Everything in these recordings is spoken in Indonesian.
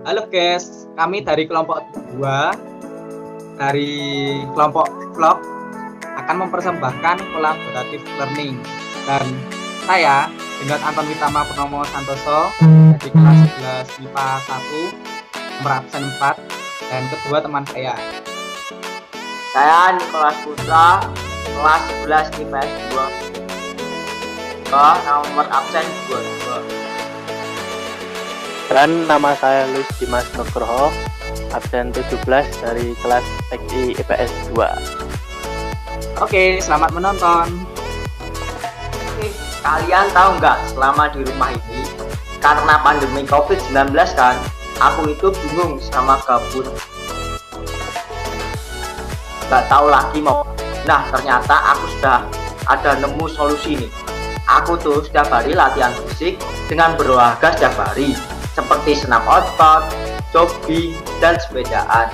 Halo guys, kami dari kelompok 2 dari kelompok vlog akan mempersembahkan kolaboratif learning dan saya dengan Anton Witama Purnomo Santoso dari kelas 11 MIPA 1 nomor absen 4 dan kedua teman saya. Saya Nikolas Putra, kelas 11 MIPA 2 nomor absen 22. Dan nama saya Luis Dimas Nugroho, absen 17 dari kelas TKI IPS 2. Oke, selamat menonton. Kalian tahu nggak, selama di rumah ini karena pandemi COVID-19 kan, aku itu bingung sama gabut, nggak tahu lagi mau. Nah, ternyata aku sudah ada nemu solusi nih. Aku tuh setiap hari latihan fisik dengan berolahraga setiap hari, seperti senam otot, jogging, dan sepedaan.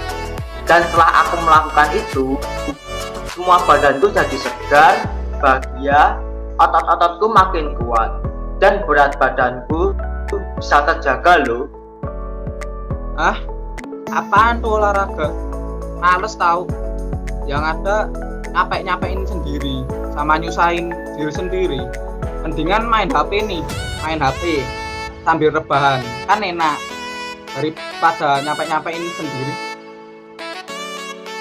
Dan setelah aku melakukan itu, semua badanku jadi segar, bahagia, otot-ototku makin kuat, dan berat badanku bisa terjaga loh. Apaan tuh olahraga? Males tahu. Yang ada nyapek-nyapein sendiri sama nyusahin diri sendiri. Mendingan main HP nih, main HP sambil rebahan, kan enak daripada nyampe-nyampein sendiri.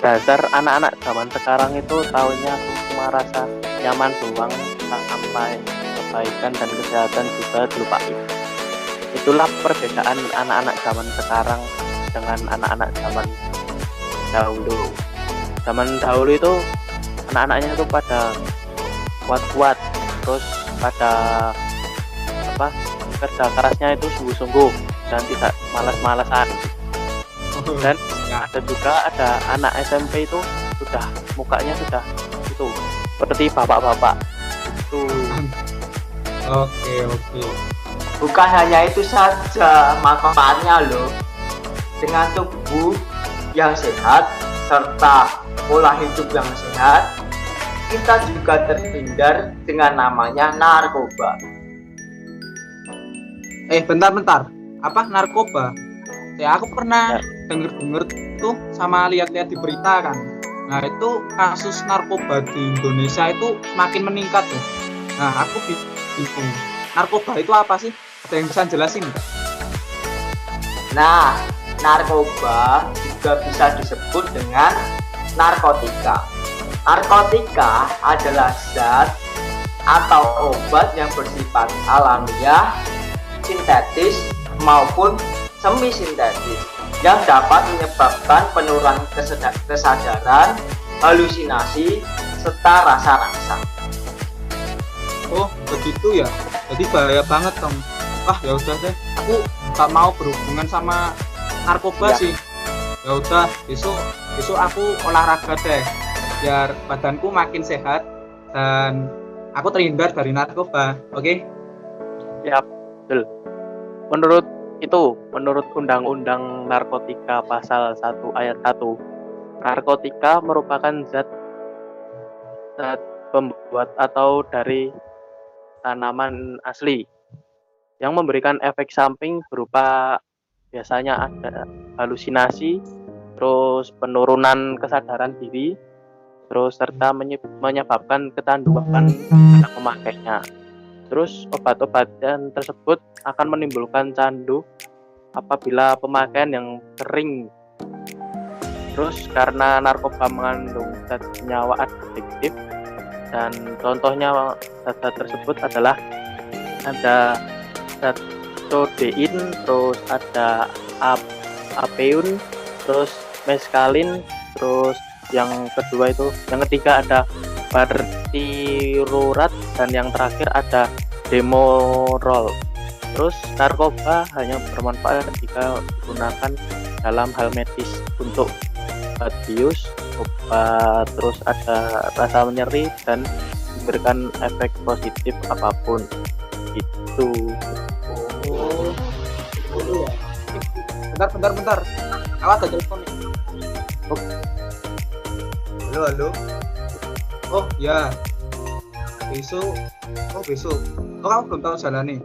Dasar anak-anak zaman sekarang itu taunya cuma rasa nyaman doang, sampai kebaikan dan kesehatan juga dilupain. Itulah perbedaan anak-anak zaman sekarang dengan anak-anak zaman dahulu. Zaman dahulu itu anak-anaknya itu pada kuat-kuat, terus pada kerja kerasnya itu sungguh-sungguh dan tidak malas-malasan. Dan ada juga anak SMP itu sudah mukanya sudah itu seperti bapak-bapak itu. Oke. Bukan hanya itu saja manfaatnya loh. Dengan tubuh yang sehat serta pola hidup yang sehat, kita juga terhindar dengan namanya narkoba. Bentar. Apa narkoba? Ya aku pernah denger tuh sama lihat-lihat di berita kan. Nah itu kasus narkoba di Indonesia itu semakin meningkat tuh. Nah aku bingung. Narkoba itu apa sih? Ada yang bisa jelasin nggak? Nah, narkoba juga bisa disebut dengan narkotika. Narkotika adalah zat atau obat yang bersifat alamiah, sintetis maupun semi sintetis yang dapat menyebabkan penurunan kesadaran, halusinasi, serta rasa-rasa. Oh begitu ya, jadi bahaya banget dong. Ya udah deh, aku gak mau berhubungan sama narkoba sih. Ya udah, besok aku olahraga deh biar badanku makin sehat dan aku terhindar dari narkoba. Oke? Ya, betul. Menurut Undang-Undang Narkotika Pasal 1 Ayat 1, narkotika merupakan zat pembuat atau dari tanaman asli yang memberikan efek samping berupa biasanya ada halusinasi, terus penurunan kesadaran diri, terus serta menyebabkan kecanduan pada pemakainya. Terus obat-obatan tersebut akan menimbulkan candu apabila pemakaian yang sering. Terus karena narkoba mengandung zat senyawa adiktif dan contohnya zat tersebut adalah ada zat codein, terus ada apeun, terus meskalin, terus yang ketiga ada bartirurat, dan yang terakhir ada demorol. Terus narkoba hanya bermanfaat jika digunakan dalam hal medis untuk obat bius, obat, terus ada rasa nyeri dan memberikan efek positif apapun itu. Bentar. Awas ada telepon nih. Halo. Oh ya. Besok. Kamu belum tahu jalannya.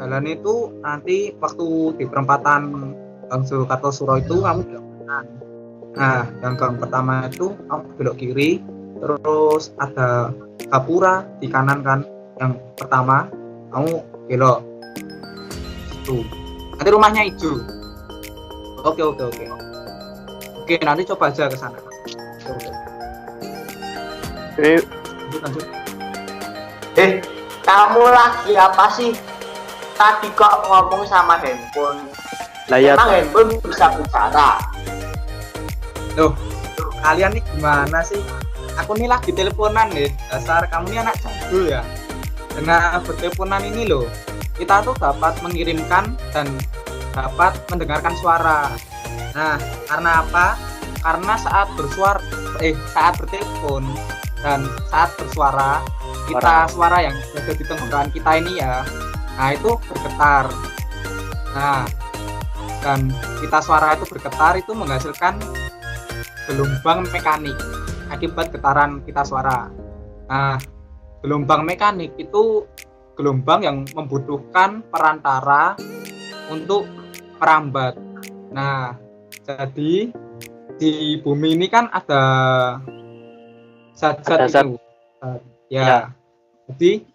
Jalannya itu nanti waktu di perempatan Gang Suro Kartosuro itu kamu belok kanan. Nah, yang gang pertama itu kamu belok kiri, terus ada Gapura di kanan kan. Yang pertama kamu belok situ. Nanti rumahnya hijau. Oke. Oke, nanti coba aja ke sana. Oke. Lanjut. Kamu lagi apa sih? Tadi kok ngomong sama handphone. Layar Emang handphone bisa bicara? Loh, kalian nih gimana sih? Aku nih lagi teleponan nih. Dasar kamu nih anak jadul ya. Dengan berteleponan ini loh, kita tuh dapat mengirimkan dan dapat mendengarkan suara. Nah, karena apa? Karena saat bertelepon dan saat bersuara, suara yang ada di tenggorokan kita ini ya, nah itu bergetar. Nah, dan suara itu bergetar itu menghasilkan gelombang mekanik akibat getaran kita suara. Nah, gelombang mekanik itu gelombang yang membutuhkan perantara untuk merambat. Nah, jadi di bumi ini kan ada zat-zat itu. Ya. Jadi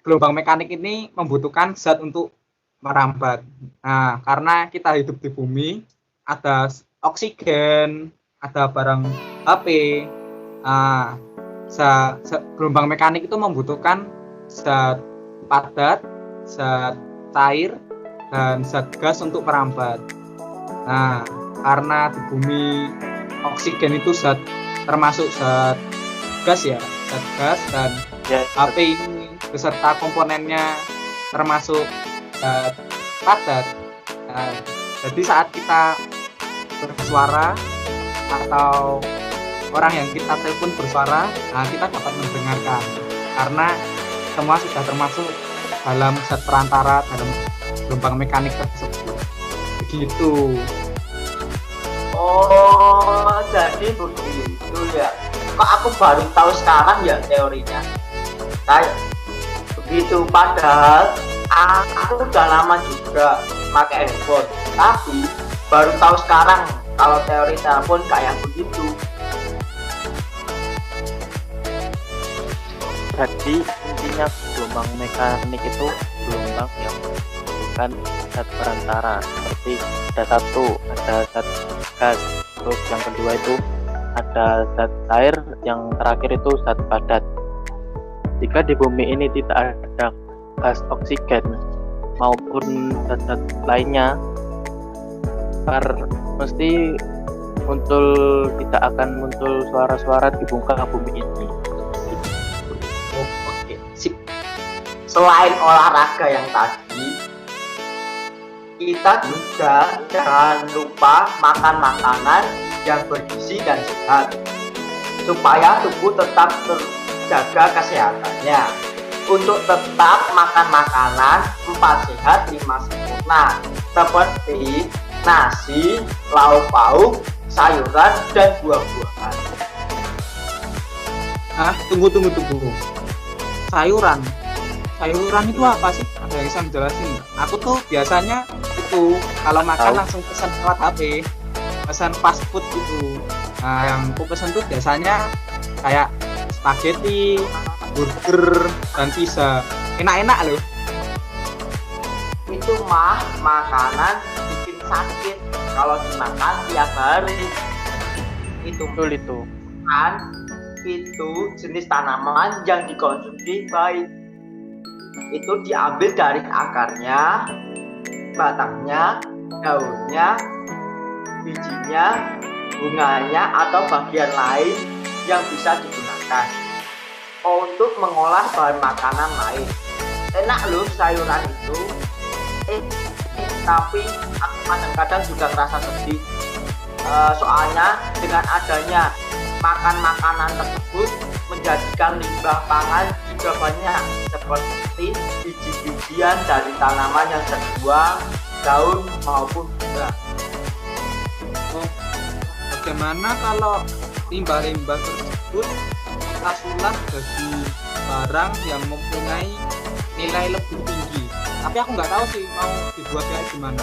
gelombang mekanik ini membutuhkan zat untuk merambat. Nah, karena kita hidup di bumi, ada oksigen, ada barang HP. Nah, gelombang mekanik itu membutuhkan zat padat, zat cair, dan zat gas untuk merambat. Nah, karena di bumi oksigen itu termasuk zat gas ya, zat gas, dan HP ini beserta komponennya termasuk zat padat. Nah, jadi saat kita bersuara atau orang yang kita telepon bersuara, nah kita dapat mendengarkan karena semua sudah termasuk dalam zat perantara dalam gelombang mekanik tersebut. Begitu. Oh, jadi begitu ya. Kok aku baru tahu sekarang ya teorinya. Kayak begitu, padahal aku udah lama juga pakai handphone, tapi baru tahu sekarang kalau teori telepon kayak begitu. Jadi intinya gelombang mekanik itu gelombang yang bukan zat perantara, seperti ada zat gas, terus yang kedua itu ada zat air, yang terakhir itu zat padat. Jika di bumi ini tidak ada gas oksigen maupun zat-zat lainnya, mesti tidak akan muncul suara-suara di muka bumi ini. Oke, sip. Selain olahraga yang tadi, kita juga jangan lupa makan makanan yang bergizi dan sehat supaya tubuh tetap terjaga kesehatannya. Untuk tetap makan makanan 4 sehat 5 sempurna, seperti nasi, lauk pauk, sayuran, dan buah-buahan. Tunggu. Sayuran itu apa sih? Ada yang bisa menjelasin? Aku tuh biasanya itu kalau makan langsung pesan lewat HP, pesan fast food gitu. Nah, yang aku pesan tuh biasanya kayak spaghetti, burger, dan pizza. Enak-enak loh. Itu makanan bikin sakit kalau dimakan tiap hari. Itu kan itu jenis tanaman yang dikonsumsi baik. Itu diambil dari akarnya, batangnya, daunnya, bijinya, bunganya, atau bagian lain yang bisa digunakan untuk mengolah bahan makanan lain. Enak loh sayuran itu. Tapi aku kadang-kadang juga merasa sedih. Soalnya dengan adanya makan makanan tersebut menjadikan limbah pangan juga banyak, seperti biji-bijian dari tanaman yang terbuang, daun maupun bunga. Bagaimana kalau limbah-limbah tersebut kita sulap jadi barang yang mempunyai nilai lebih tinggi? Tapi aku nggak tahu sih mau dibuat kayak gimana.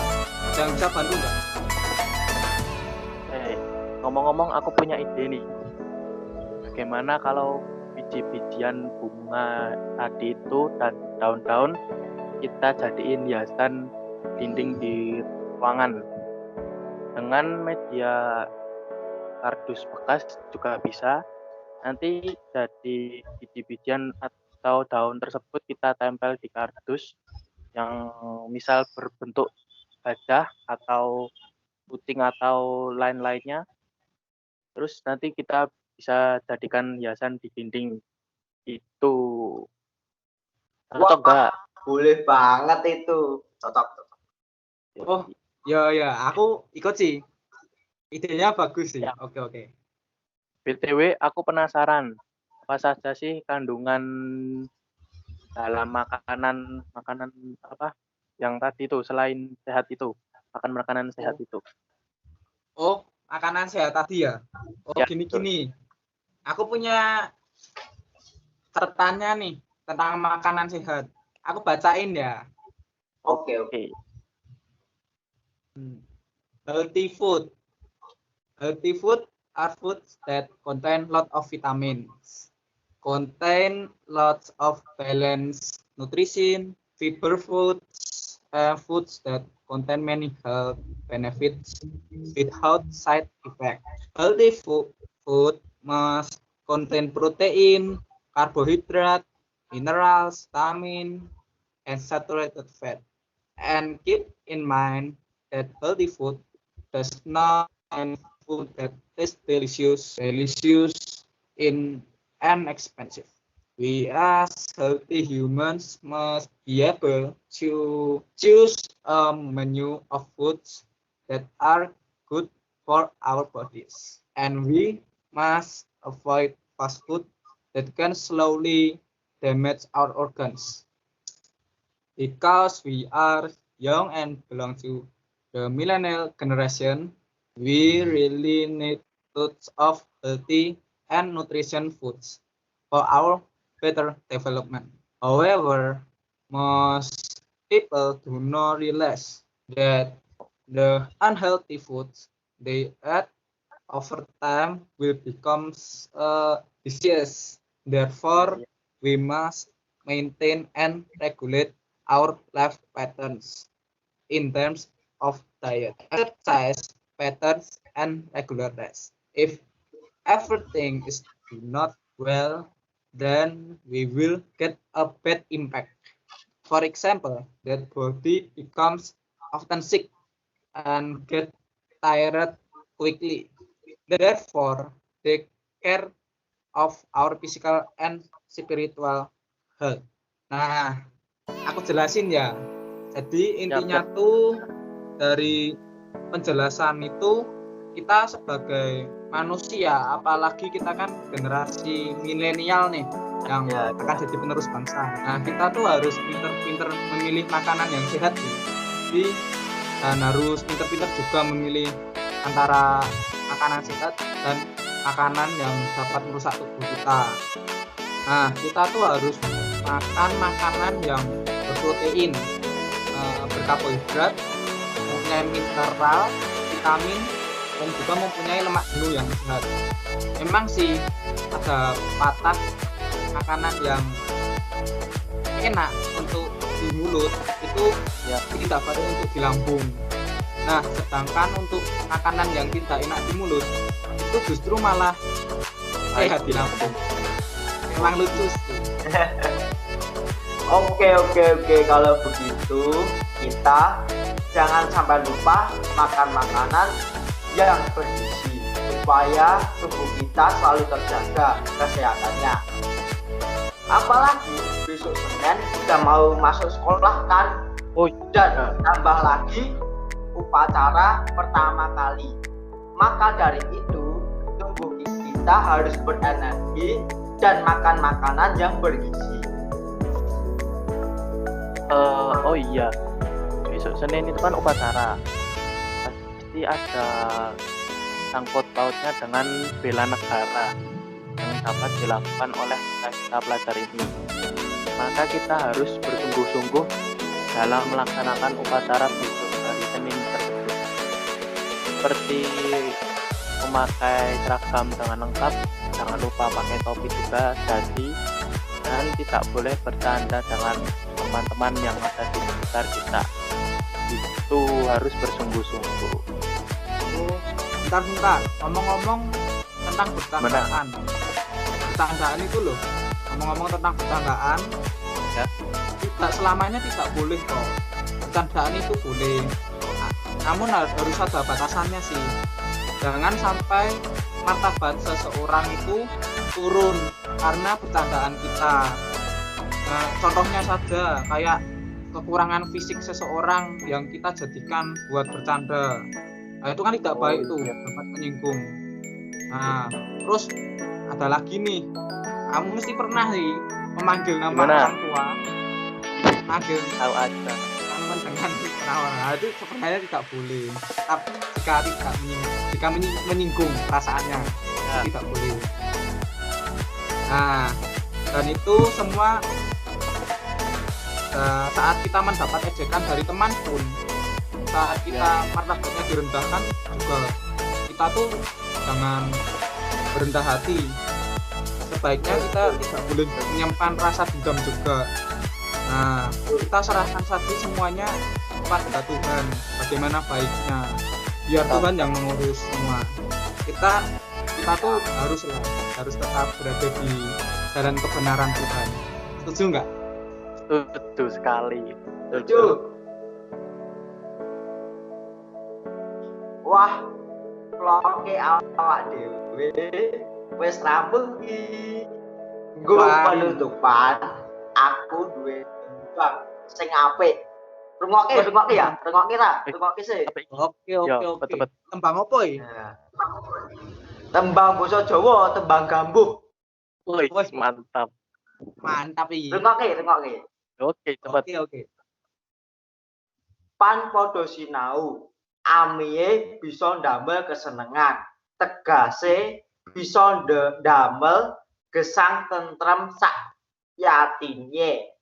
Ada yang bisa bantu nggak? Ngomong-ngomong aku punya ide nih. Bagaimana kalau biji-bijian bunga tadi itu dan daun-daun kita jadiin hiasan dinding di ruangan dengan media kardus bekas juga bisa. Nanti jadi biji-bijian atau daun tersebut kita tempel di kardus yang misal berbentuk gajah atau puting atau lain-lainnya. Terus nanti kita bisa jadikan hiasan di dinding itu. Atau enggak? Boleh banget itu. Cocok. Oh, ya, aku ikut sih. Idenya bagus sih. Ya. Oke. BTW aku penasaran apa saja sih kandungan dalam makanan apa yang tadi itu selain sehat itu, makan makanan sehat itu. Oh, makanan sehat tadi ya. Oh, Ya, gini. Aku punya catatannya nih tentang makanan sehat. Aku bacain ya. Oke. Healthy food. Healthy food are foods that contain lot of vitamins, contain lots of balanced nutrition, fiber foods, foods that contain many health benefits without side effects. Healthy food must contain protein, carbohydrate, minerals, vitamin, and saturated fat. And keep in mind that healthy food does not mean food that is delicious, and expensive. We as healthy humans must be able to choose a menu of foods that are good for our bodies. And we must avoid fast food that can slowly damage our organs. Because we are young and belong to the millennial generation, we really need lots of healthy and nutrition foods for our better development. However, most people do not realize that the unhealthy foods they eat over time will become disease. Therefore, we must maintain and regulate our life patterns in terms of diet, exercise patterns, and regular rest. If everything is not well, then we will get a bad impact. For example, that body becomes often sick and get tired quickly. Therefore, take care of our physical and spiritual health. Nah, aku jelasin ya. Jadi intinya tuh dari penjelasan itu kita sebagai manusia, apalagi kita kan generasi milenial nih yang akan jadi penerus bangsa. Nah, kita tuh harus pinter-pinter memilih makanan yang sehat sih. Dan harus pinter-pinter juga memilih antara makanan sehat dan makanan yang dapat merusak tubuh kita. Nah, kita tuh harus makan makanan yang berprotein, berkarbohidrat, mempunyai mineral, vitamin, dan juga mempunyai lemak jenuh yang sehat. Memang sih ada patah makanan yang enak untuk di mulut itu tidak baik untuk di lambung. Nah, sedangkan untuk makanan yang tidak enak di mulut itu justru malah sehat di lambung. Memang lucu sih. Oke. Kalau begitu kita jangan sampai lupa makan makanan yang bergizi supaya tubuh kita selalu terjaga kesehatannya. Apalagi besok Senin sudah mau masuk sekolah kan? Dan tambah lagi upacara pertama kali. Maka dari itu tubuh kita harus berenergi dan makan makanan yang bergizi. Oh iya, besok Senin itu kan upacara, pasti ada sangkut pautnya dengan bela negara yang dapat dilakukan oleh kita pelajar ini. Maka kita harus bersungguh-sungguh dalam melaksanakan upacara besok hari Senin tersebut. Seperti memakai seragam dengan lengkap, jangan lupa pakai topi juga, dasi, dan tidak boleh bercanda dengan teman-teman yang ada di sekitar kita. Itu harus bersungguh-sungguh. Bentar, ngomong-ngomong tentang bercandaan. Bercandaan itu loh, ngomong-ngomong tentang bercandaan, Ya. tidak selamanya tidak boleh kok. Bercandaan itu boleh, namun harus ada batasannya sih. Jangan sampai martabat seseorang itu turun karena bercandaan kita. Nah, contohnya saja kayak kekurangan fisik seseorang yang kita jadikan buat bercanda. Nah, itu kan tidak baik tuh, dapat menyinggung. Nah, terus ada lagi nih, kamu mesti pernah sih memanggil nama Gimana? orang tua, manggil Tahu aja. teman dengan penawaran. Nah, itu sebenarnya tidak boleh. Tapi jika menyinggung perasaannya, Ya. tidak boleh. Nah, dan itu semua saat kita mendapat ejekan dari teman pun, saat kita martabatnya direndahkan juga, kita tuh jangan berendah hati. Sebaiknya kita tidak boleh menyimpan rasa dendam juga. Nah, kita serahkan saja semuanya kepada Tuhan, bagaimana baiknya, biar Tuhan yang mengurus semua. Kita tuh harus tetap berada di jalan kebenaran Tuhan. Setuju nggak? Setuju sekali. Setuju. Wah, kloke awak dhewe wis rampung iki. Nggo Wah. penutupan aku duwe tembang sing apik. Rungokke ya, rungokke sih. Oke. Betul. Tembang apa ya? Nah. Tembang basa Jawa, tembang gambuh. Wih, Wes. mantap. Mantap iki. Rungokke. Oke, cepat. Oke. Pan padha sinau, amiye bisa ndamel kesenengan, tegase bisa ndamel gesang tentrem sak yatine.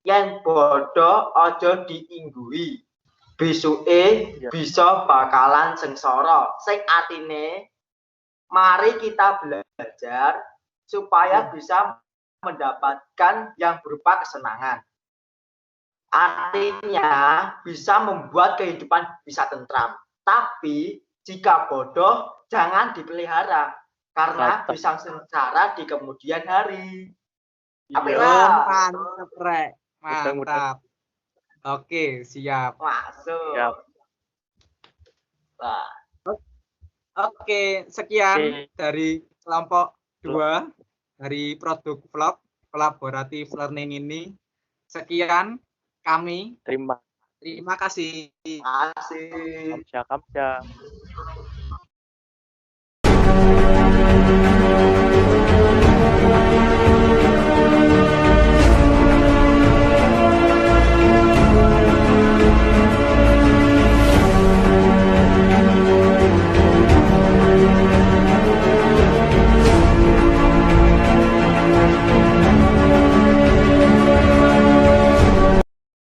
Yen bodho aja diingguhi, besuke bisa bakalan sengsara. Sing atine, mari kita belajar supaya bisa mendapatkan yang berupa kesenangan. Artinya bisa membuat kehidupan bisa tentram. Tapi jika bodoh jangan dipelihara karena bisa sengsara di kemudian hari. Mantap, Rek. Mantap. Oke, siap. Masuk. Siap. Nah, Oke, sekian dari kelompok 2 dari produk vlog kolaboratif learning ini. Sekian kami. Terima Terima kasih. kasih. kasih.